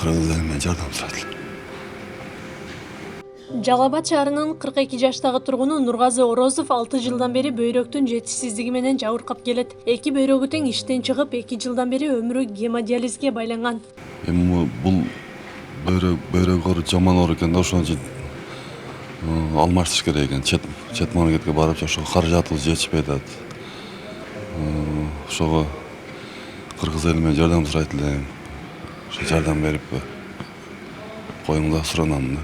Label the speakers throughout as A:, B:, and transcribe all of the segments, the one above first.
A: кыргыз элимен жардам сурайт элем.
B: Жалал Абад шаарынын 42 жаштагы тургуну Нургазы Орозов 6 жылдан бери бөйрөктүн жетишсиздиги менен жабыркап келет. Эки бөйрөгү тең иштен чыгып, 2 жылдан бери өмүрү гемодиализге байланган.
A: Эми бул бөйрөгөр жаман оор экен да, ошон үчүн алмаштырыш керек экен. Чет мамлекетке барып, ошо каражатыбыз жетишпей атат. Ошого кыргыз элимен жардам сурайт элем. Ошо жардам берип коюңдар суранам да.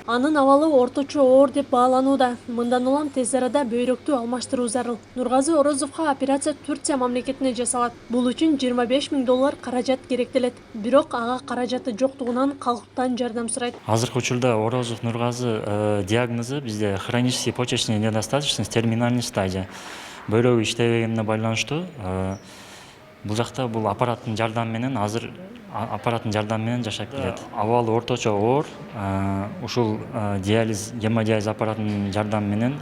B: Анын абалы орточо оор деп бааланууда. Мындан улам тез арада бөйрөктү алмаштыруу зарыл. Нургазы Орозовго операция Турция мамлекетине жасалат. Бул үчүн $25.000 каражат керектелет. Бирок ага каражаты жоктугунан калктан жардам сурайт.
C: Азыркы учурда Орозов Нургазы диагнозу бизде хронический почечный недостаточность, терминальный стадия. Бөйрөгү иштебегенине байланыштуу бул жакта бул аппараттын жардамы менен жашап келет. Абалы орточо оор, ушул гемодиализ аппаратынын жардамы менен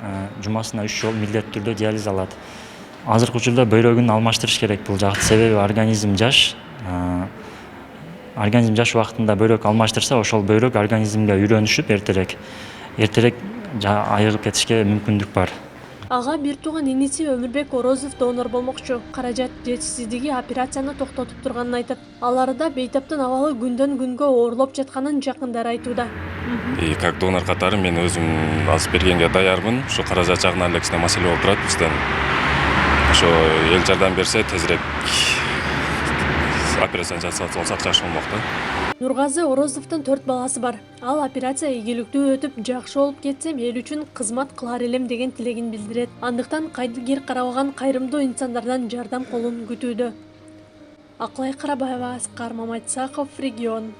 C: жумасына 3 жолу милдеттүү түрдө диализ алат. Азыркы учурда бөйрөгүн алмаштырыш керек бул жакта, себеби организм жаш. Организм жаш убактында бөйрөк алмаштырса, ошол бөйрөк организмге үйрөнүшүп эртерээк айыгып кетишке мүмкүндүк бар.
B: Ага бир тууган иниси Өмүрбек Орозов донор болмокчу. Каражат жетишсиздиги операцияны токтотуп турганын айтып, аларда бейтаптын абалы күндөн күнгө оорлоп жатканын жакындары айтууда.
D: И как донор катары мен өзүм азып бергенге даярмын. Ушу каражат жагынан эле кичине маселе болуп турат бизден. Ошо эл жардам берсе, тезирээк операцияны жасап алсак жакшы болмок да.
B: Нургазы Орозовдун 4 баласы бар. Ал операция ийгиликтүү өтүп, жакшы болуп кетсем, эл үчүн кызмат кылар элем деген тилегин билдирет. Андыктан кайдыгер карабаган кайрымдуу инсандардан жардам колун күтүүдө. Акылай Карабаева, Аскар Маматсаков, Регион.